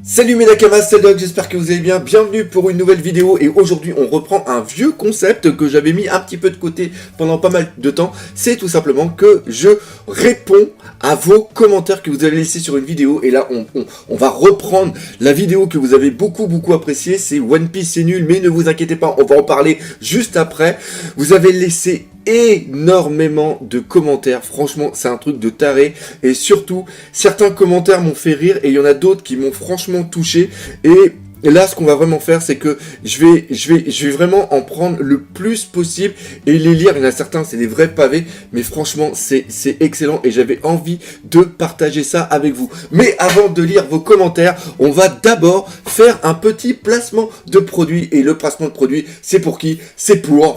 Salut mes Nakamas, c'est Doc, j'espère que vous allez bien, bienvenue pour une nouvelle vidéo et aujourd'hui on reprend un vieux concept que j'avais mis un petit peu de côté pendant pas mal de temps. C'est tout simplement que je réponds à vos commentaires que vous avez laissés sur une vidéo et là on va reprendre la vidéo que vous avez beaucoup appréciée, c'est One Piece c'est nul mais ne vous inquiétez pas, on va en parler juste après. Vous avez laissé énormément de commentaires, franchement c'est un truc de taré et surtout certains commentaires m'ont fait rire et il y en a d'autres qui m'ont franchement touché et là ce qu'on va vraiment faire c'est que je vais vraiment en prendre le plus possible et les lire. Il y en a certains c'est des vrais pavés mais franchement c'est excellent et j'avais envie de partager ça avec vous. Mais avant de lire vos commentaires, on va d'abord faire un petit placement de produit et le placement de produit c'est pour qui? C'est pour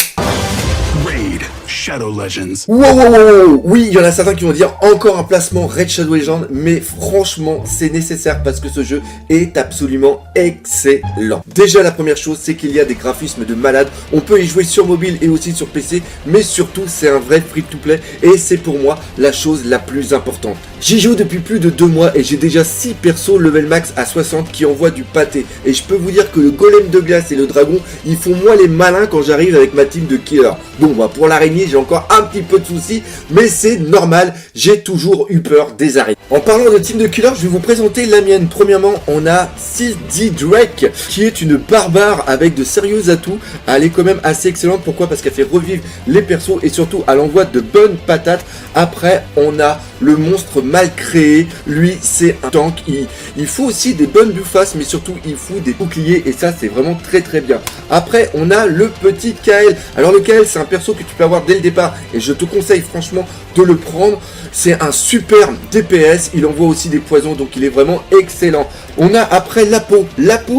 Raid Shadow Legends. Wow. Oui, il y en a certains qui vont dire encore un placement Raid Shadow Legends, mais franchement, c'est nécessaire parce que ce jeu est absolument excellent. Déjà, la première chose, c'est qu'il y a des graphismes de malade. On peut y jouer sur mobile et aussi sur PC, mais surtout, c'est un vrai free-to-play et c'est pour moi la chose la plus importante. J'y joue depuis plus de 2 mois et j'ai déjà 6 persos level max à 60 qui envoient du pâté. Et je peux vous dire que le golem de glace et le dragon, ils font moins les malins quand j'arrive avec ma team de killers. Bon, bah pour l'araignée, j'ai encore un petit peu de soucis, mais c'est normal, j'ai toujours eu peur des araignées. En parlant de team de killers, je vais vous présenter la mienne. Premièrement, on a CD Drake, qui est une barbare avec de sérieux atouts. Elle est quand même assez excellente, pourquoi? Parce qu'elle fait revivre les persos et surtout, elle envoie de bonnes patates. Après, on a le monstre mal créé, lui c'est un tank, il faut aussi des bonnes buffasses mais surtout il faut des boucliers et ça c'est vraiment très bien. Après on a le petit Kael, alors le Kael c'est un perso que tu peux avoir dès le départ et je te conseille franchement de le prendre, c'est un super DPS, il envoie aussi des poisons donc il est vraiment excellent. On a après la peau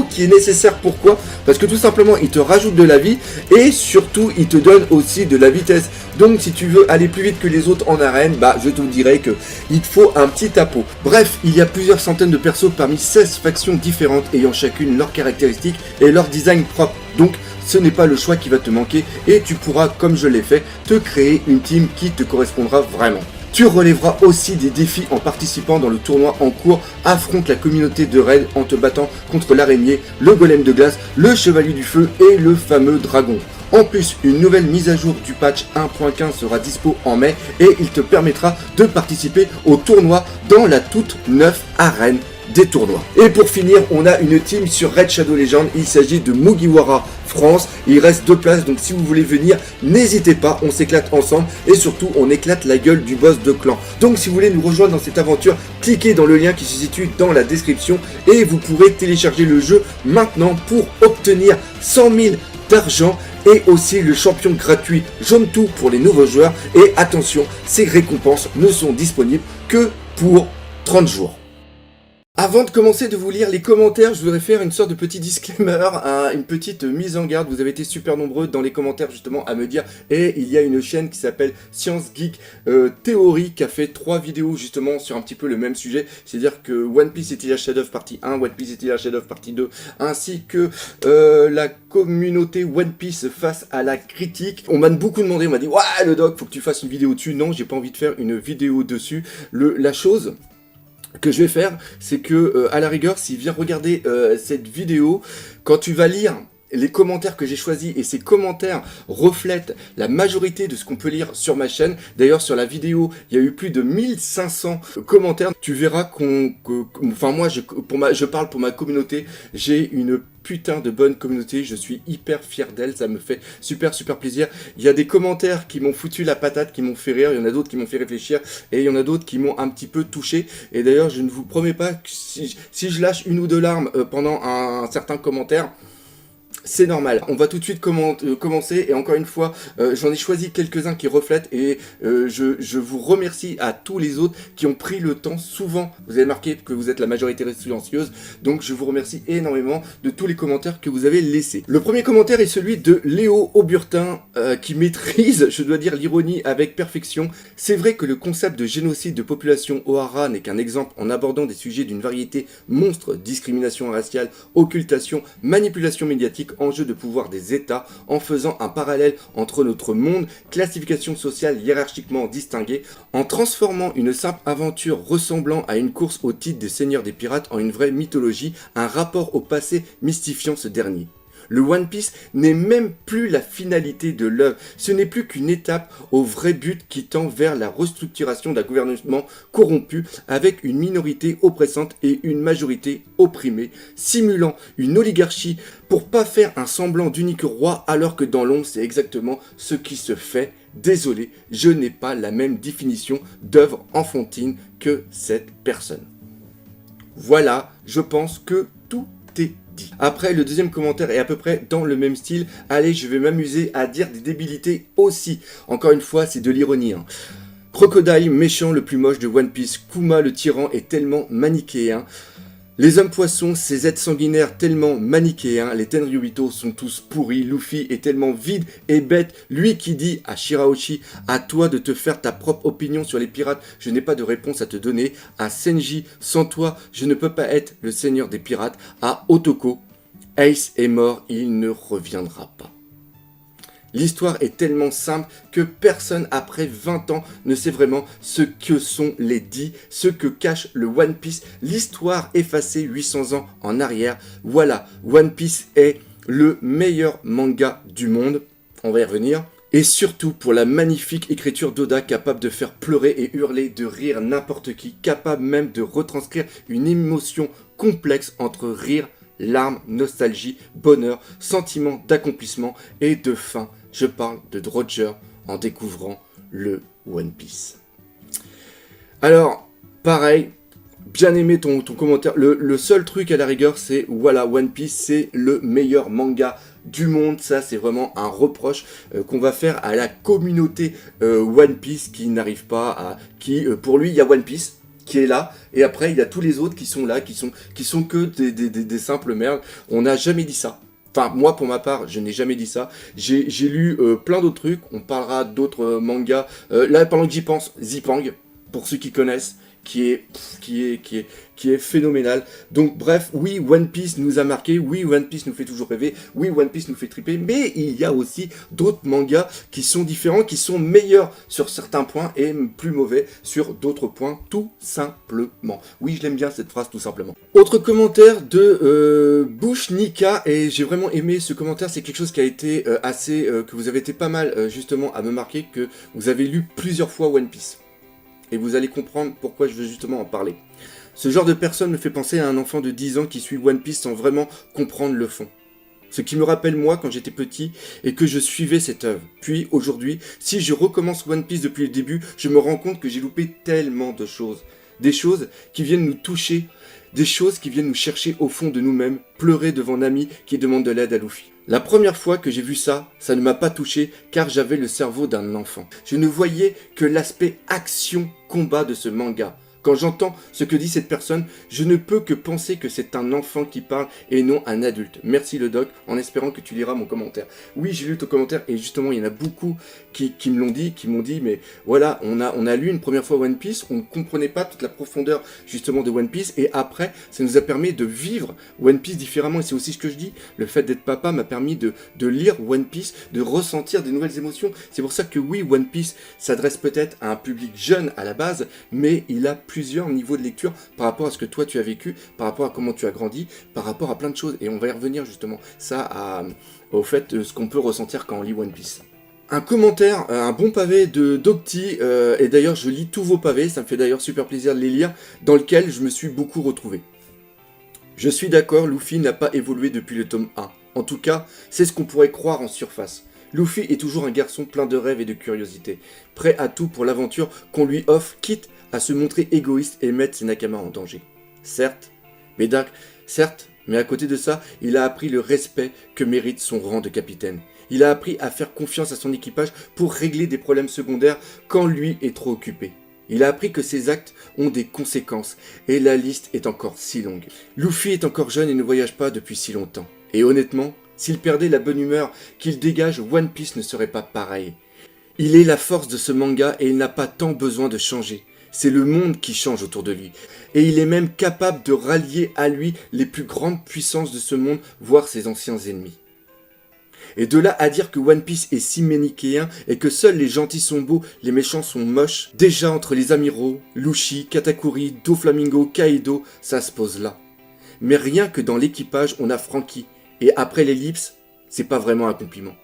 qui est nécessaire, pourquoi? Parce que tout simplement il te rajoute de la vie et surtout il te donne aussi de la vitesse. Donc si tu veux aller plus vite que les autres en arène, bah je te dirais que il te faut un petit tapot. Bref, il y a plusieurs centaines de persos parmi 16 factions différentes ayant chacune leurs caractéristiques et leur design propre. Donc ce n'est pas le choix qui va te manquer et tu pourras, comme je l'ai fait, te créer une team qui te correspondra vraiment. Tu relèveras aussi des défis en participant dans le tournoi en cours. Affronte la communauté de raid en te battant contre l'araignée, le golem de glace, le chevalier du feu et le fameux dragon. En plus, une nouvelle mise à jour du patch 1.15 sera dispo en mai et il te permettra de participer au tournoi dans la toute neuve arène des tournois. Et pour finir, on a une team sur Raid Shadow Legends, il s'agit de Mugiwara France, il reste 2 places donc si vous voulez venir, n'hésitez pas, on s'éclate ensemble et surtout on éclate la gueule du boss de clan. Donc si vous voulez nous rejoindre dans cette aventure, cliquez dans le lien qui se situe dans la description et vous pourrez télécharger le jeu maintenant pour obtenir 100 000 d'argent et aussi le champion gratuit Jaune Tout pour les nouveaux joueurs et attention, ces récompenses ne sont disponibles que pour 30 jours. Avant de commencer de vous lire les commentaires, je voudrais faire une sorte de petit disclaimer, une petite mise en garde. Vous avez été super nombreux dans les commentaires justement à me dire et il y a une chaîne qui s'appelle Science Geek Theory qui a fait 3 vidéos justement sur un petit peu le même sujet. C'est-à-dire que One Piece Eternal Shadow partie 1, One Piece Eternal Shadow partie 2, ainsi que la communauté One Piece face à la critique. On m'a beaucoup demandé, on m'a dit « Ouais le doc, faut que tu fasses une vidéo dessus ». Non, j'ai pas envie de faire une vidéo dessus. La chose que je vais faire, c'est que à la rigueur, s'il vient regarder cette vidéo, quand tu vas lire les commentaires que j'ai choisis, et ces commentaires reflètent la majorité de ce qu'on peut lire sur ma chaîne. D'ailleurs, sur la vidéo, il y a eu plus de 1500 commentaires. Tu verras enfin moi, je parle pour ma communauté. J'ai une putain de bonne communauté, je suis hyper fier d'elle, ça me fait super plaisir. Il y a des commentaires qui m'ont foutu la patate, qui m'ont fait rire, il y en a d'autres qui m'ont fait réfléchir, et il y en a d'autres qui m'ont un petit peu touché. Et d'ailleurs, je ne vous promets pas que si je lâche 1 ou 2 larmes pendant un certain commentaire, c'est normal. On va tout de suite commencer et encore une fois, j'en ai choisi quelques-uns qui reflètent et je vous remercie à tous les autres qui ont pris le temps. Souvent, vous avez marqué que vous êtes la majorité silencieuse, donc je vous remercie énormément de tous les commentaires que vous avez laissés. Le premier commentaire est celui de Léo Auburtin qui maîtrise, je dois dire, l'ironie avec perfection. C'est vrai que le concept de génocide de population Ohara n'est qu'un exemple en abordant des sujets d'une variété monstre, discrimination raciale, occultation, manipulation médiatique, enjeu de pouvoir des États en faisant un parallèle entre notre monde, classification sociale hiérarchiquement distinguée, en transformant une simple aventure ressemblant à une course au titre des seigneurs des pirates en une vraie mythologie, un rapport au passé mystifiant ce dernier. Le One Piece n'est même plus la finalité de l'œuvre, ce n'est plus qu'une étape au vrai but qui tend vers la restructuration d'un gouvernement corrompu avec une minorité oppressante et une majorité opprimée, simulant une oligarchie pour pas faire un semblant d'unique roi alors que dans l'ombre c'est exactement ce qui se fait. Désolé, je n'ai pas la même définition d'œuvre enfantine que cette personne. Voilà, je pense que tout est dit. Après, le deuxième commentaire est à peu près dans le même style. Allez, je vais m'amuser à dire des débilités aussi. Encore une fois, c'est de l'ironie. Crocodile, méchant le plus moche de One Piece. Kuma, le tyran, est tellement manichéen. Les hommes poissons, ces êtres sanguinaires tellement manichéens, les Tenryubito sont tous pourris, Luffy est tellement vide et bête, lui qui dit à Shirahoshi, à toi de te faire ta propre opinion sur les pirates, je n'ai pas de réponse à te donner, à Senji, sans toi, je ne peux pas être le seigneur des pirates, à Otoko, Ace est mort, il ne reviendra pas. L'histoire est tellement simple que personne après 20 ans ne sait vraiment ce que sont les dits, ce que cache le One Piece, l'histoire effacée 800 ans en arrière. Voilà, One Piece est le meilleur manga du monde, on va y revenir. Et surtout pour la magnifique écriture d'Oda capable de faire pleurer et hurler, de rire n'importe qui, capable même de retranscrire une émotion complexe entre rire, larmes, nostalgie, bonheur, sentiment d'accomplissement et de fin. Je parle de Roger en découvrant le One Piece. Alors, pareil, bien aimé ton commentaire. Le seul truc à la rigueur, c'est voilà, One Piece, c'est le meilleur manga du monde. Ça, c'est vraiment un reproche qu'on va faire à la communauté One Piece qui n'arrive pas à... pour lui, il y a One Piece qui est là, et après, il y a tous les autres qui sont là, qui sont que des simples merdes. On n'a jamais dit ça. Enfin, moi, pour ma part, je n'ai jamais dit ça. J'ai lu plein d'autres trucs. On parlera d'autres mangas. Là, pendant que j'y pense, Zipang, pour ceux qui connaissent, qui est phénoménal. Donc, bref, oui, One Piece nous a marqué. Oui, One Piece nous fait toujours rêver. Oui, One Piece nous fait triper. Mais il y a aussi d'autres mangas qui sont différents, qui sont meilleurs sur certains points et plus mauvais sur d'autres points, tout simplement. Oui, je l'aime bien cette phrase, tout simplement. Autre commentaire de Bush Nika, et j'ai vraiment aimé ce commentaire. C'est quelque chose qui a été que vous avez été pas mal justement à me marquer, que vous avez lu plusieurs fois One Piece. Et vous allez comprendre pourquoi je veux justement en parler. Ce genre de personne me fait penser à un enfant de 10 ans qui suit One Piece sans vraiment comprendre le fond. Ce qui me rappelle moi quand j'étais petit et que je suivais cette œuvre. Puis aujourd'hui, si je recommence One Piece depuis le début, je me rends compte que j'ai loupé tellement de choses. Des choses qui viennent nous toucher, des choses qui viennent nous chercher au fond de nous-mêmes, pleurer devant Nami qui demande de l'aide à Luffy. La première fois que j'ai vu ça, ça ne m'a pas touché car j'avais le cerveau d'un enfant. Je ne voyais que l'aspect action-combat de ce manga. Quand j'entends ce que dit cette personne, je ne peux que penser que c'est un enfant qui parle et non un adulte. Merci le doc, en espérant que tu liras mon commentaire. Oui, j'ai lu ton commentaire et justement, il y en a beaucoup qui me l'ont dit, qui m'ont dit, mais voilà, on a lu une première fois One Piece, on ne comprenait pas toute la profondeur justement de One Piece et après, ça nous a permis de vivre One Piece différemment et c'est aussi ce que je dis, le fait d'être papa m'a permis de lire One Piece, de ressentir des nouvelles émotions. C'est pour ça que oui, One Piece s'adresse peut-être à un public jeune à la base, mais il a plusieurs niveaux de lecture par rapport à ce que toi tu as vécu, par rapport à comment tu as grandi, par rapport à plein de choses. Et on va y revenir justement, ça au fait de ce qu'on peut ressentir quand on lit One Piece. Un commentaire, un bon pavé de Docti, et d'ailleurs je lis tous vos pavés, ça me fait d'ailleurs super plaisir de les lire, dans lequel je me suis beaucoup retrouvé. Je suis d'accord, Luffy n'a pas évolué depuis le tome 1. En tout cas, c'est ce qu'on pourrait croire en surface. Luffy est toujours un garçon plein de rêves et de curiosité, prêt à tout pour l'aventure qu'on lui offre, quitte à se montrer égoïste et mettre ses nakamas en danger. Certes, mais à côté de ça, il a appris le respect que mérite son rang de capitaine. Il a appris à faire confiance à son équipage pour régler des problèmes secondaires quand lui est trop occupé. Il a appris que ses actes ont des conséquences, et la liste est encore si longue. Luffy est encore jeune et ne voyage pas depuis si longtemps. Et honnêtement, s'il perdait la bonne humeur qu'il dégage, One Piece ne serait pas pareil. Il est la force de ce manga et il n'a pas tant besoin de changer. C'est le monde qui change autour de lui. Et il est même capable de rallier à lui les plus grandes puissances de ce monde, voire ses anciens ennemis. Et de là à dire que One Piece est si manichéen et que seuls les gentils sont beaux, les méchants sont moches, déjà entre les amiraux, Luffy, Katakuri, Doflamingo, Kaido, ça se pose là. Mais rien que dans l'équipage, on a Franky. Et après l'ellipse, c'est pas vraiment un compliment.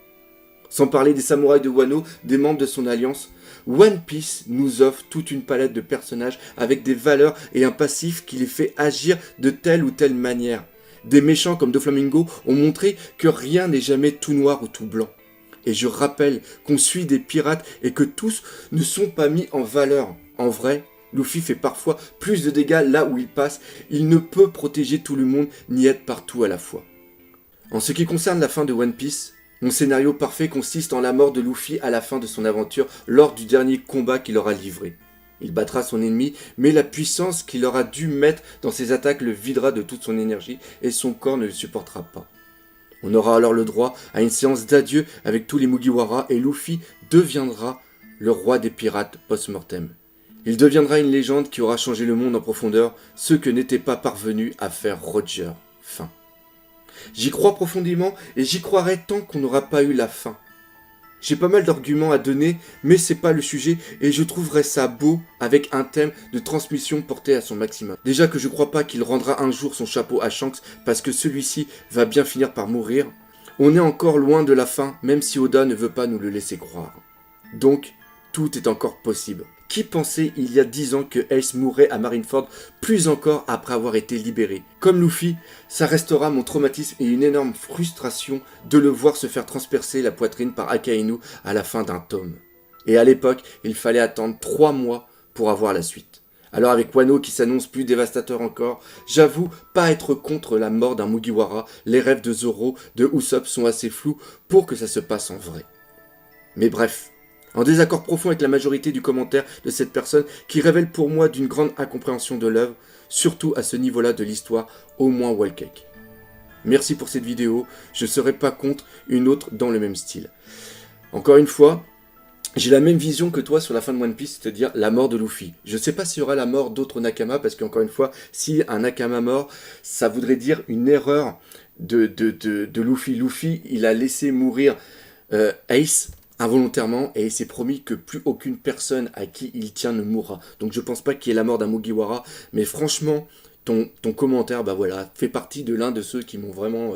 Sans parler des samouraïs de Wano, des membres de son alliance, One Piece nous offre toute une palette de personnages avec des valeurs et un passif qui les fait agir de telle ou telle manière. Des méchants comme Doflamingo ont montré que rien n'est jamais tout noir ou tout blanc. Et je rappelle qu'on suit des pirates et que tous ne sont pas mis en valeur. En vrai, Luffy fait parfois plus de dégâts là où il passe. Il ne peut protéger tout le monde ni être partout à la fois. En ce qui concerne la fin de One Piece, mon scénario parfait consiste en la mort de Luffy à la fin de son aventure lors du dernier combat qu'il aura livré. Il battra son ennemi, mais la puissance qu'il aura dû mettre dans ses attaques le videra de toute son énergie et son corps ne le supportera pas. On aura alors le droit à une séance d'adieu avec tous les Mugiwara et Luffy deviendra le roi des pirates post-mortem. Il deviendra une légende qui aura changé le monde en profondeur, ce que n'était pas parvenu à faire Roger. Fin. J'y crois profondément et j'y croirai tant qu'on n'aura pas eu la fin. J'ai pas mal d'arguments à donner, mais c'est pas le sujet et je trouverais ça beau avec un thème de transmission porté à son maximum. Déjà que je crois pas qu'il rendra un jour son chapeau à Shanks parce que celui-ci va bien finir par mourir. On est encore loin de la fin, même si Oda ne veut pas nous le laisser croire. Donc, tout est encore possible. Qui pensait il y a 10 ans que Ace mourrait à Marineford, plus encore après avoir été libéré? Comme Luffy, ça restera mon traumatisme et une énorme frustration de le voir se faire transpercer la poitrine par Akainu à la fin d'un tome. Et à l'époque, il fallait attendre 3 mois pour avoir la suite. Alors avec Wano qui s'annonce plus dévastateur encore, j'avoue pas être contre la mort d'un Mugiwara, les rêves de Zoro, de Usopp sont assez flous pour que ça se passe en vrai. Mais bref, en désaccord profond avec la majorité du commentaire de cette personne qui révèle pour moi d'une grande incompréhension de l'œuvre, surtout à ce niveau-là de l'histoire, au moins Wall Cake. Merci pour cette vidéo, je ne serai pas contre une autre dans le même style. Encore une fois, j'ai la même vision que toi sur la fin de One Piece, c'est-à-dire la mort de Luffy. Je ne sais pas s'il y aura la mort d'autres Nakama, parce qu'encore une fois, si un Nakama mort, ça voudrait dire une erreur de Luffy. Luffy, il a laissé mourir Ace involontairement et il s'est promis que plus aucune personne à qui il tient ne mourra. Donc je pense pas qu'il y ait la mort d'un Mugiwara, mais franchement, ton commentaire, bah voilà, fait partie de l'un de ceux qui m'ont vraiment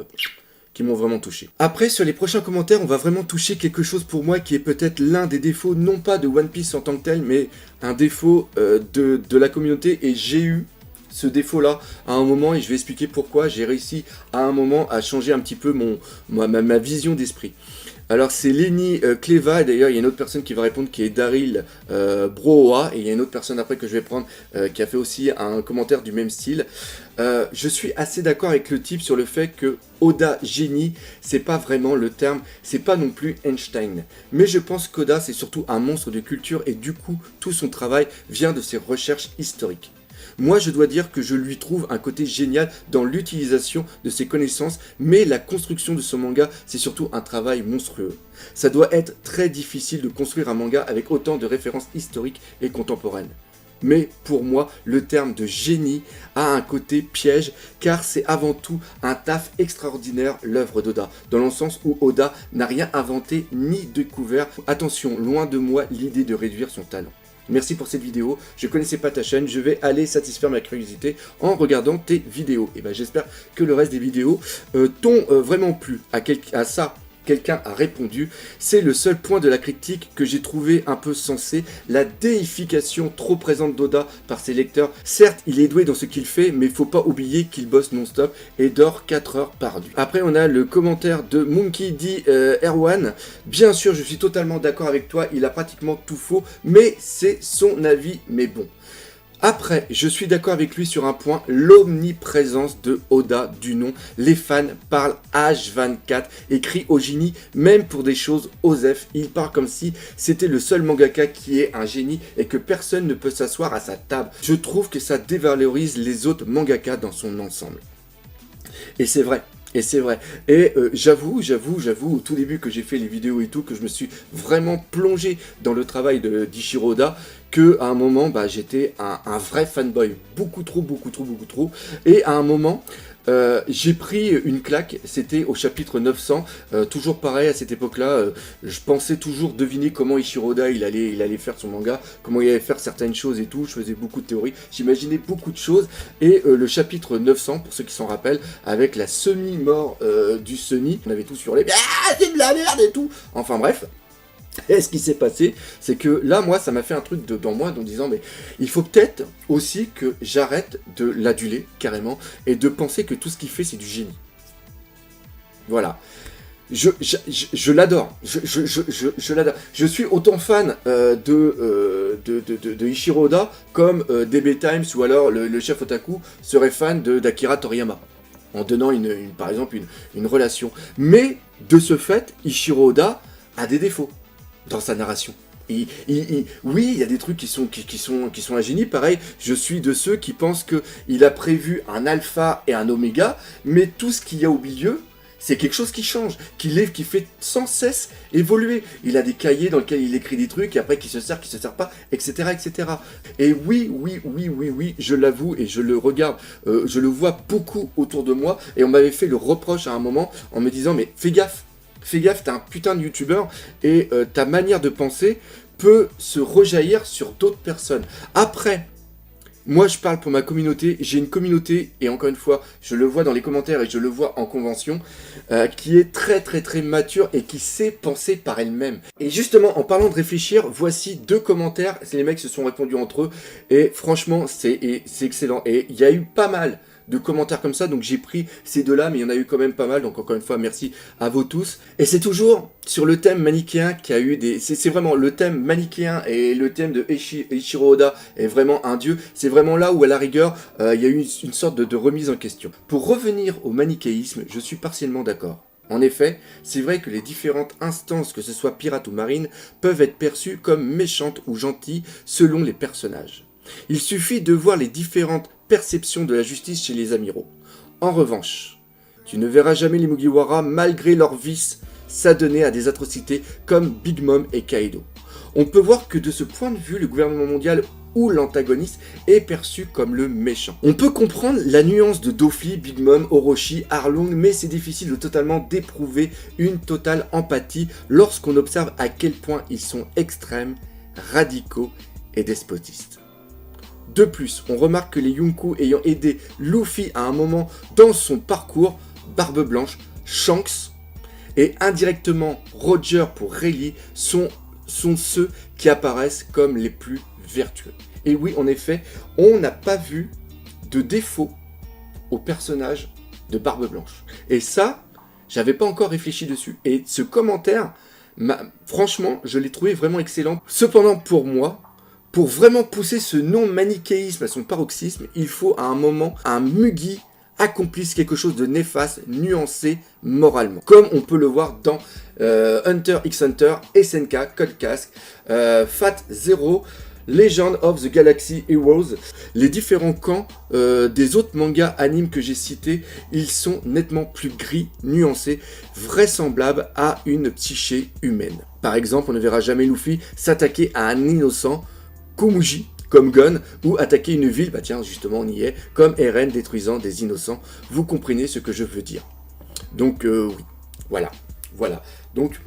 touché. Après, sur les prochains commentaires, on va vraiment toucher quelque chose pour moi qui est peut-être l'un des défauts, non pas de One Piece en tant que tel, mais un défaut de la communauté, et j'ai eu ce défaut-là à un moment, et je vais expliquer pourquoi j'ai réussi à un moment à changer un petit peu ma vision d'esprit. Alors c'est Lenny Cleva, et d'ailleurs il y a une autre personne qui va répondre qui est Daryl Broa, et il y a une autre personne après que je vais prendre qui a fait aussi un commentaire du même style. Je suis assez d'accord avec le type sur le fait que Oda génie, c'est pas vraiment le terme, c'est pas non plus Einstein. Mais je pense qu'Oda c'est surtout un monstre de culture et du coup tout son travail vient de ses recherches historiques. Moi, je dois dire que je lui trouve un côté génial dans l'utilisation de ses connaissances, mais la construction de son manga, c'est surtout un travail monstrueux. Ça doit être très difficile de construire un manga avec autant de références historiques et contemporaines. Mais pour moi, le terme de génie a un côté piège, car c'est avant tout un taf extraordinaire l'œuvre d'Oda, dans le sens où Oda n'a rien inventé ni découvert. Attention, loin de moi l'idée de réduire son talent. Merci pour cette vidéo, je ne connaissais pas ta chaîne, je vais aller satisfaire ma curiosité en regardant tes vidéos. Et ben j'espère que le reste des vidéos t'ont vraiment plu. À ça, quelqu'un a répondu. C'est le seul point de la critique que j'ai trouvé un peu sensé, la déification trop présente d'Oda par ses lecteurs. Certes, il est doué dans ce qu'il fait, mais faut pas oublier qu'il bosse non-stop et dort 4 heures par nuit. Après, on a le commentaire de Monkey D. Erwan. Bien sûr, je suis totalement d'accord avec toi, il a pratiquement tout faux, mais c'est son avis, mais bon. Après, je suis d'accord avec lui sur un point, l'omniprésence de Oda du nom. Les fans parlent H24 et crient au génie, même pour des choses osef. Il parle comme si c'était le seul mangaka qui est un génie et que personne ne peut s'asseoir à sa table. Je trouve que ça dévalorise les autres mangaka dans son ensemble. Et c'est vrai. Et c'est vrai. Et j'avoue, au tout début que j'ai fait les vidéos et tout, que je me suis vraiment plongé dans le travail d'Ichiro Oda, que à un moment, bah, j'étais un vrai fanboy. Beaucoup trop. Et à un moment, J'ai pris une claque, c'était au chapitre 900, toujours pareil à cette époque-là, je pensais toujours deviner comment Eiichiro Oda il allait faire son manga, comment il allait faire certaines choses et tout, je faisais beaucoup de théories, j'imaginais beaucoup de choses, et le chapitre 900, pour ceux qui s'en rappellent, avec la semi-mort du Sunny, on avait tous hurlé, ah c'est de la merde et tout, enfin bref. Et ce qui s'est passé, c'est que là, moi, ça m'a fait un truc dans moi, en disant, mais il faut peut-être aussi que j'arrête de l'aduler, carrément, et de penser que tout ce qu'il fait, c'est du génie. Voilà. Je l'adore. Je l'adore. Je suis autant fan de Eiichiro Oda comme DB Times ou alors le chef otaku serait fan d'Akira Toriyama. En donnant, par exemple, une relation. Mais, de ce fait, Eiichiro Oda a des défauts dans sa narration. Oui, il y a des trucs qui sont un génie. Pareil, je suis de ceux qui pensent qu'il a prévu un alpha et un oméga, mais tout ce qu'il y a au milieu, c'est quelque chose qui change, qui fait sans cesse évoluer. Il a des cahiers dans lesquels il écrit des trucs, et après qui se sert pas, etc., etc. Et oui, je l'avoue, et je le regarde, je le vois beaucoup autour de moi, et on m'avait fait le reproche à un moment, en me disant, mais fais gaffe, t'es un putain de youtubeur et ta manière de penser peut se rejaillir sur d'autres personnes. Après, moi je parle pour ma communauté, j'ai une communauté, et encore une fois, je le vois dans les commentaires et je le vois en convention, qui est très très très mature et qui sait penser par elle-même. Et justement, en parlant de réfléchir, voici 2 commentaires, les mecs se sont répondus entre eux, et franchement, c'est excellent. Et il y a eu pas mal de commentaires comme ça, donc j'ai pris ces 2-là, mais il y en a eu quand même pas mal, donc encore une fois, merci à vous tous. Et c'est toujours sur le thème manichéen qu'il y a eu des... C'est vraiment le thème manichéen et le thème de Eiichiro Oda est vraiment un dieu. C'est vraiment là où, à la rigueur, il y a eu une sorte de remise en question. Pour revenir au manichéisme, je suis partiellement d'accord. En effet, c'est vrai que les différentes instances, que ce soit pirates ou marines, peuvent être perçues comme méchantes ou gentilles selon les personnages. Il suffit de voir les différentes perception de la justice chez les amiraux. En revanche, tu ne verras jamais les Mugiwara, malgré leurs vices, s'adonner à des atrocités comme Big Mom et Kaido. On peut voir que de ce point de vue, le gouvernement mondial ou l'antagoniste est perçu comme le méchant. On peut comprendre la nuance de Doffy, Big Mom, Orochi, Arlong, mais c'est difficile de totalement d'éprouver une totale empathie lorsqu'on observe à quel point ils sont extrêmes, radicaux et despotistes. De plus, on remarque que les Yonko ayant aidé Luffy à un moment dans son parcours, Barbe Blanche, Shanks et indirectement Roger pour Rayleigh sont ceux qui apparaissent comme les plus vertueux. Et oui, en effet, on n'a pas vu de défaut au personnage de Barbe Blanche. Et ça, j'avais pas encore réfléchi dessus. Et ce commentaire, franchement, je l'ai trouvé vraiment excellent. Cependant, pour moi, pour vraiment pousser ce non-manichéisme à son paroxysme, il faut à un moment un Mugi accomplisse quelque chose de néfaste, nuancé moralement. Comme on peut le voir dans Hunter x Hunter, SNK, Code Casque, Fat Zero, Legend of the Galaxy Heroes. Les différents camps des autres mangas animes que j'ai cités, ils sont nettement plus gris, nuancés, vraisemblables à une psyché humaine. Par exemple, on ne verra jamais Luffy s'attaquer à un innocent, Komuji, comme Gon, ou attaquer une ville, bah tiens, justement, on y est, comme Eren détruisant des innocents. Vous comprenez ce que je veux dire. Donc, oui, voilà. Donc,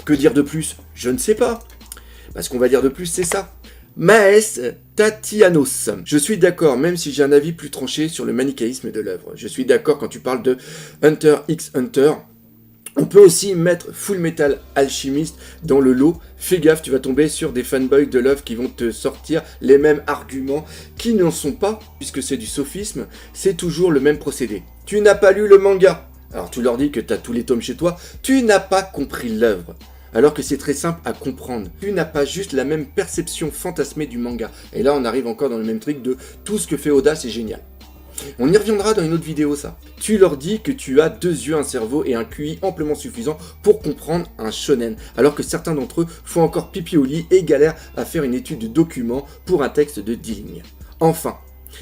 que dire de plus? Je ne sais pas. Ce qu'on va dire de plus, c'est ça. Maes Tatianos. Je suis d'accord, même si j'ai un avis plus tranché sur le manichéisme de l'œuvre. Je suis d'accord quand tu parles de Hunter x Hunter. On peut aussi mettre Full Metal Alchemist dans le lot. Fais gaffe, tu vas tomber sur des fanboys de l'œuvre qui vont te sortir les mêmes arguments qui n'en sont pas, puisque c'est du sophisme, c'est toujours le même procédé. Tu n'as pas lu le manga. Alors tu leur dis que tu as tous les tomes chez toi, tu n'as pas compris l'œuvre. Alors que c'est très simple à comprendre. Tu n'as pas juste la même perception fantasmée du manga. Et là on arrive encore dans le même truc de tout ce que fait Oda, c'est génial. On y reviendra dans une autre vidéo ça. Tu leur dis que tu as 2 yeux, un cerveau et un QI amplement suffisant pour comprendre un shonen, alors que certains d'entre eux font encore pipi au lit et galèrent à faire une étude de document pour un texte de 10 lignes. Enfin,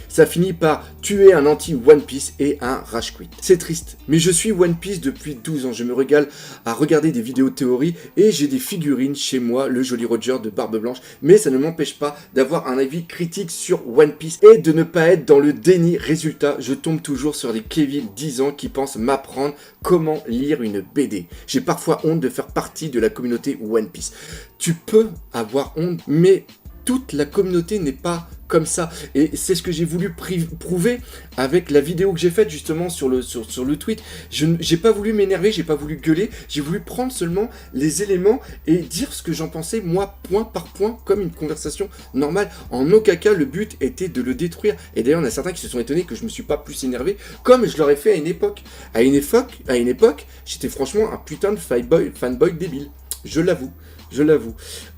Ça finit par tuer un anti-One Piece et un rage quit. C'est triste, mais je suis One Piece depuis 12 ans. Je me régale à regarder des vidéos théories et j'ai des figurines chez moi, le joli Roger de Barbe Blanche. Mais ça ne m'empêche pas d'avoir un avis critique sur One Piece et de ne pas être dans le déni. Résultat, je tombe toujours sur des Kevin 10 ans qui pensent m'apprendre comment lire une BD. J'ai parfois honte de faire partie de la communauté One Piece. Tu peux avoir honte, mais toute la communauté n'est pas comme ça. Et c'est ce que j'ai voulu prouver avec la vidéo que j'ai faite justement sur le tweet. J'ai pas voulu m'énerver, j'ai pas voulu gueuler, j'ai voulu prendre seulement les éléments et dire ce que j'en pensais, moi, point par point, comme une conversation normale. En aucun cas, le but était de le détruire. Et d'ailleurs, il y en a certains qui se sont étonnés que je me suis pas plus énervé, comme je l'aurais fait à une époque. À une époque, j'étais franchement un putain de fanboy débile. Je l'avoue.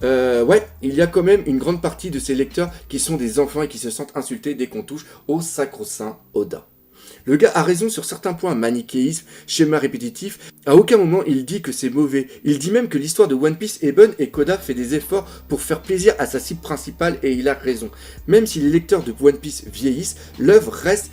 Ouais, il y a quand même une grande partie de ces lecteurs qui sont des enfants et qui se sentent insultés dès qu'on touche au sacro-saint Oda. Le gars a raison sur certains points, manichéisme, schéma répétitif. À aucun moment il dit que c'est mauvais. Il dit même que l'histoire de One Piece est bonne et qu'Oda fait des efforts pour faire plaisir à sa cible principale et il a raison. Même si les lecteurs de One Piece vieillissent, l'œuvre reste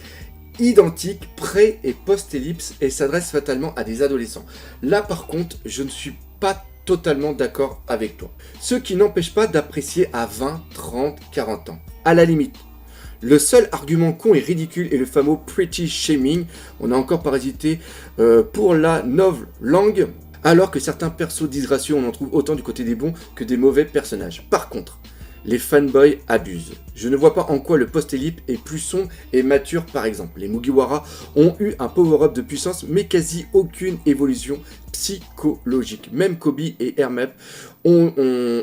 identique, pré- et post-ellipse et s'adresse fatalement à des adolescents. Là par contre, je ne suis pas totalement d'accord avec toi. Ce qui n'empêche pas d'apprécier à 20, 30, 40 ans. À la limite. Le seul argument con et ridicule est le fameux pretty shaming. On a encore parasité pour la noble langue, alors que certains persos disgracieux, on en trouve autant du côté des bons que des mauvais personnages. Par contre, les fanboys abusent. Je ne vois pas en quoi le post-ellip est plus sombre et mature par exemple. Les Mugiwara ont eu un power-up de puissance mais quasi aucune évolution psychologique. Même Kobe et Hermep ont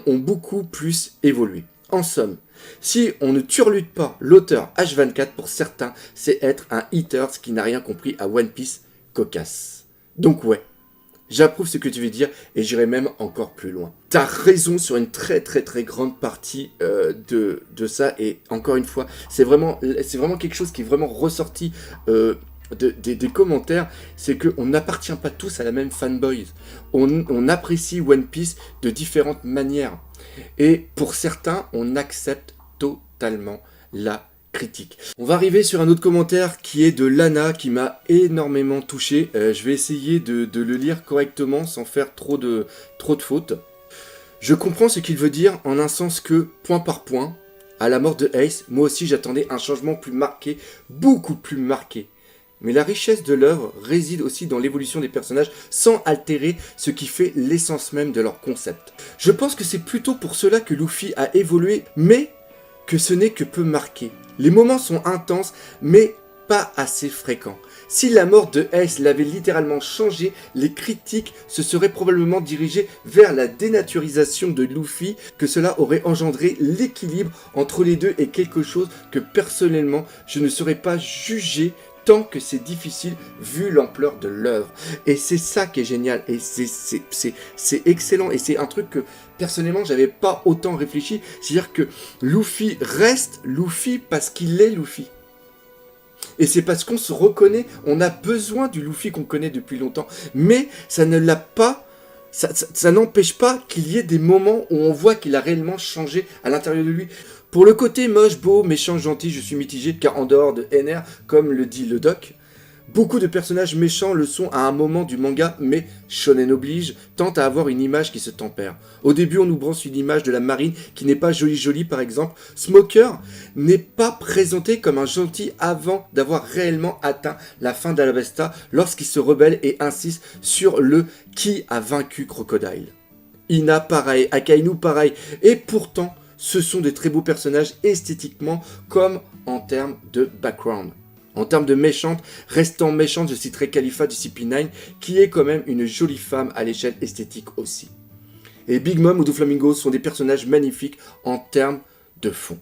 beaucoup plus évolué. En somme, si on ne turlute pas l'auteur H24 pour certains, c'est être un hater qui n'a rien compris à One Piece cocasse. Donc ouais. J'approuve ce que tu veux dire et j'irai même encore plus loin. T'as raison sur une très grande partie de ça et encore une fois, c'est vraiment quelque chose qui est vraiment ressorti des commentaires, c'est qu'on n'appartient pas tous à la même fanboys. On apprécie One Piece de différentes manières et pour certains, on accepte totalement la critique. On va arriver sur un autre commentaire qui est de Lana qui m'a énormément touché. Je vais essayer de le lire correctement sans faire trop de fautes. Je comprends ce qu'il veut dire en un sens que, point par point, à la mort de Ace, moi aussi j'attendais un changement plus marqué, beaucoup plus marqué. Mais la richesse de l'œuvre réside aussi dans l'évolution des personnages sans altérer ce qui fait l'essence même de leur concept. Je pense que c'est plutôt pour cela que Luffy a évolué, mais que ce n'est que peu marqué. Les moments sont intenses, mais pas assez fréquents. Si la mort de Ace l'avait littéralement changé, les critiques se seraient probablement dirigées vers la dénaturisation de Luffy, que cela aurait engendré l'équilibre entre les deux et quelque chose que personnellement je ne saurais pas juger tant que c'est difficile vu l'ampleur de l'œuvre. Et c'est ça qui est génial, et c'est excellent, et c'est un truc que personnellement j'avais pas autant réfléchi, c'est-à-dire que Luffy reste Luffy parce qu'il est Luffy. Et c'est parce qu'on se reconnaît, on a besoin du Luffy qu'on connaît depuis longtemps, mais ça ne l'a pas. Ça n'empêche pas qu'il y ait des moments où on voit qu'il a réellement changé à l'intérieur de lui. Pour le côté moche, beau, méchant, gentil, je suis mitigé, car en dehors de NR, comme le dit le doc, beaucoup de personnages méchants le sont à un moment du manga, mais shonen oblige, tente à avoir une image qui se tempère. Au début, on nous branche une image de la marine qui n'est pas jolie par exemple. Smoker n'est pas présenté comme un gentil avant d'avoir réellement atteint la fin d'Alabasta lorsqu'il se rebelle et insiste sur le « qui a vaincu Crocodile ». Ina pareil, Akainu pareil, et pourtant, ce sont de très beaux personnages esthétiquement comme en termes de background. En termes de méchante, restant méchante, je citerai Khalifa du CP9, qui est quand même une jolie femme à l'échelle esthétique aussi. Et Big Mom ou Doflamingo sont des personnages magnifiques en termes de fond.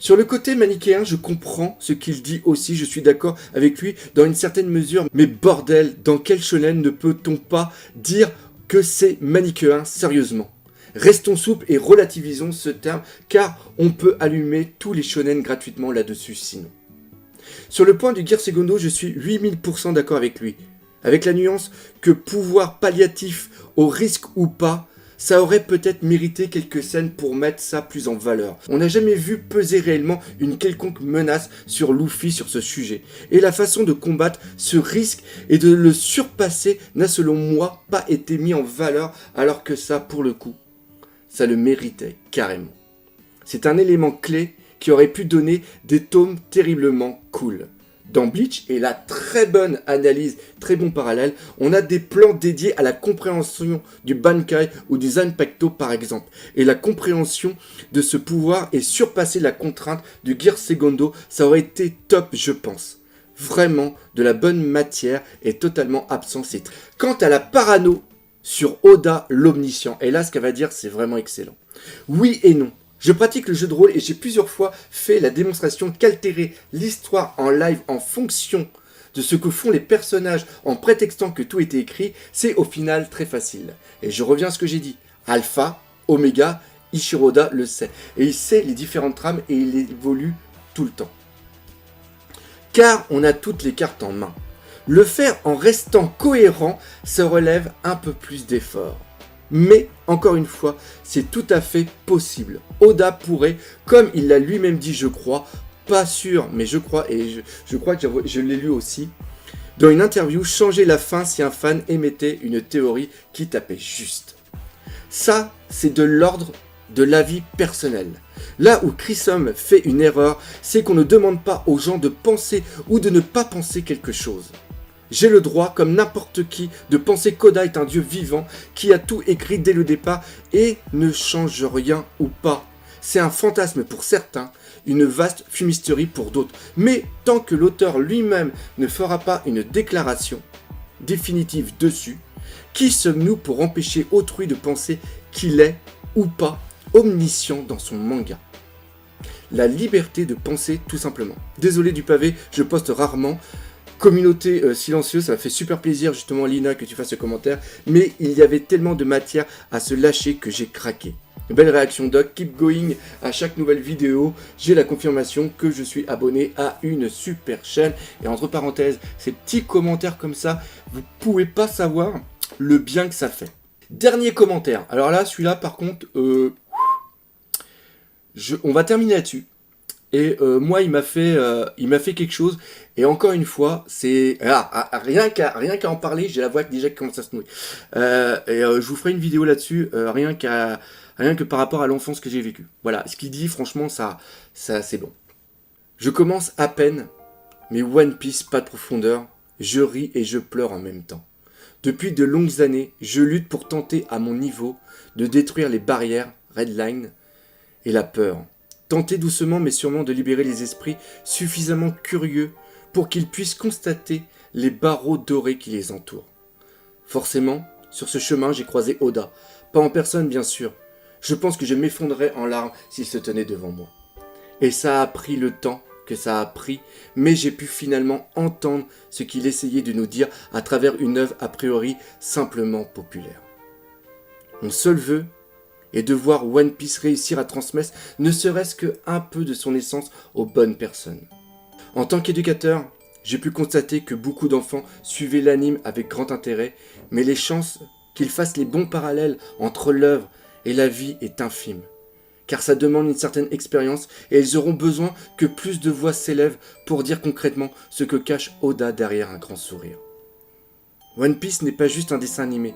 Sur le côté manichéen, je comprends ce qu'il dit aussi, je suis d'accord avec lui dans une certaine mesure, mais bordel, dans quel shonen ne peut-on pas dire que c'est manichéen sérieusement ? Restons souples et relativisons ce terme, car on peut allumer tous les shonen gratuitement là-dessus sinon. Sur le point du Gear Segundo, je suis 8000% d'accord avec lui. Avec la nuance que pouvoir palliatif au risque ou pas, Ça aurait peut-être mérité quelques scènes pour mettre ça plus en valeur. On n'a jamais vu peser réellement une quelconque menace sur Luffy sur ce sujet. Et la façon de combattre ce risque et de le surpasser n'a selon moi pas été mis en valeur alors que ça, pour le coup, ça le méritait carrément. C'est un élément clé qui aurait pu donner des tomes terriblement cool. Dans Bleach, et la très bonne analyse, très bon parallèle, on a des plans dédiés à la compréhension du Bankai ou du Zanpakuto par exemple. Et la compréhension de ce pouvoir et surpasser la contrainte du Gear Segundo, ça aurait été top je pense. Vraiment, de la bonne matière est totalement absent. Quant à la parano sur Oda l'Omniscient, et là ce qu'elle va dire c'est vraiment excellent. Oui et non. Je pratique le jeu de rôle et j'ai plusieurs fois fait la démonstration qu'altérer l'histoire en live en fonction de ce que font les personnages en prétextant que tout était écrit, c'est au final très facile. Et je reviens à ce que j'ai dit. Alpha, Omega, Ichiro Oda le sait. Et il sait les différentes trames et il évolue tout le temps. Car on a toutes les cartes en main. Le faire en restant cohérent, ça relève un peu plus d'efforts. Mais, encore une fois, c'est tout à fait possible. Oda pourrait, comme il l'a lui-même dit, je crois, pas sûr, mais je crois, et je crois que je l'ai lu aussi, dans une interview, changer la fin si un fan émettait une théorie qui tapait juste. Ça, c'est de l'ordre de l'avis personnel. Là où Grissom fait une erreur, c'est qu'on ne demande pas aux gens de penser ou de ne pas penser quelque chose. J'ai le droit, comme n'importe qui, de penser qu'Oda est un dieu vivant qui a tout écrit dès le départ et ne change rien ou pas. C'est un fantasme pour certains, une vaste fumisterie pour d'autres. Mais tant que l'auteur lui-même ne fera pas une déclaration définitive dessus, qui sommes-nous pour empêcher autrui de penser qu'il est ou pas omniscient dans son manga? La liberté de penser tout simplement. Désolé du pavé, je poste rarement. Communauté silencieuse, ça m'a fait super plaisir justement Lina que tu fasses ce commentaire, mais il y avait tellement de matière à se lâcher que j'ai craqué. Belle réaction Doc, keep going à chaque nouvelle vidéo, j'ai la confirmation que je suis abonné à une super chaîne, et entre parenthèses, ces petits commentaires comme ça, vous pouvez pas savoir le bien que ça fait. Dernier commentaire, alors là celui-là par contre, on va terminer là-dessus. Et moi, il m'a fait quelque chose. Et encore une fois, c'est rien qu'à en parler, j'ai la voix déjà qui commence à se nouer. Je vous ferai une vidéo là-dessus, rien que par rapport à l'enfance que j'ai vécue. Voilà, ce qu'il dit, franchement, ça c'est bon. Je commence à peine, mais One Piece, pas de profondeur. Je ris et je pleure en même temps. Depuis de longues années, je lutte pour tenter à mon niveau de détruire les barrières, Redline et la peur. Tenter doucement mais sûrement de libérer les esprits suffisamment curieux pour qu'ils puissent constater les barreaux dorés qui les entourent. Forcément, sur ce chemin, j'ai croisé Oda. Pas en personne, bien sûr. Je pense que je m'effondrerais en larmes s'il se tenait devant moi. Et ça a pris le temps que ça a pris, mais j'ai pu finalement entendre ce qu'il essayait de nous dire à travers une œuvre a priori simplement populaire. Mon seul vœu et de voir One Piece réussir à transmettre ne serait-ce qu'un peu de son essence aux bonnes personnes. En tant qu'éducateur, j'ai pu constater que beaucoup d'enfants suivaient l'anime avec grand intérêt, mais les chances qu'ils fassent les bons parallèles entre l'œuvre et la vie est infime. Car ça demande une certaine expérience et ils auront besoin que plus de voix s'élèvent pour dire concrètement ce que cache Oda derrière un grand sourire. One Piece n'est pas juste un dessin animé.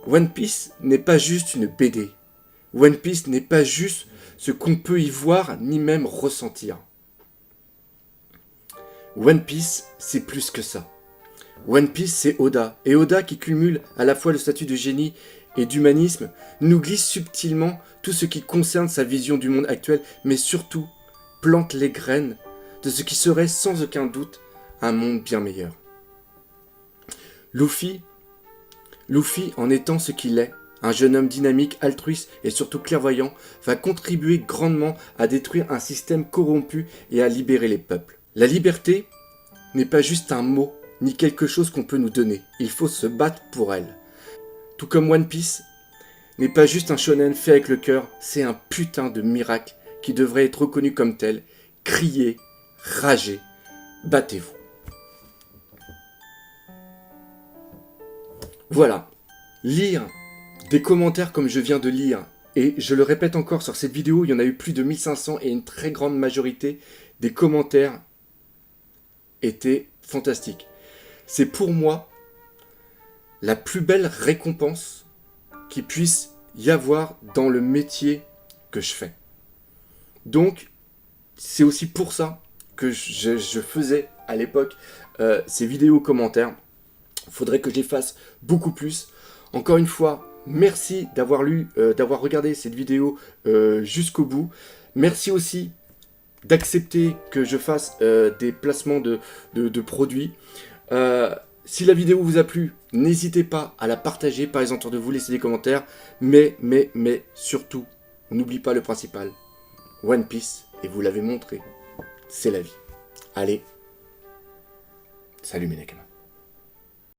One Piece n'est pas juste une BD. One Piece n'est pas juste ce qu'on peut y voir ni même ressentir. One Piece, c'est plus que ça. One Piece, c'est Oda. Et Oda, qui cumule à la fois le statut de génie et d'humanisme, nous glisse subtilement tout ce qui concerne sa vision du monde actuel, mais surtout plante les graines de ce qui serait sans aucun doute un monde bien meilleur. Luffy, en étant ce qu'il est, un jeune homme dynamique, altruiste et surtout clairvoyant, va contribuer grandement à détruire un système corrompu et à libérer les peuples. La liberté n'est pas juste un mot, ni quelque chose qu'on peut nous donner. Il faut se battre pour elle. Tout comme One Piece n'est pas juste un shonen fait avec le cœur, c'est un putain de miracle qui devrait être reconnu comme tel. Criez, ragez, battez-vous. Voilà. Lire des commentaires comme je viens de lire. Et je le répète encore, sur cette vidéo, il y en a eu plus de 1500 et une très grande majorité des commentaires étaient fantastiques. C'est pour moi la plus belle récompense qu'il puisse y avoir dans le métier que je fais. Donc, c'est aussi pour ça que je faisais à l'époque ces vidéos commentaires. Il faudrait que je les fasse beaucoup plus. Encore une fois, merci d'avoir d'avoir regardé cette vidéo jusqu'au bout. Merci aussi d'accepter que je fasse des placements de produits. Si la vidéo vous a plu, n'hésitez pas à la partager, par exemple de vous laisser des commentaires. Mais surtout, n'oublie pas le principal. One Piece, et vous l'avez montré, c'est la vie. Allez, salut mes Nekama.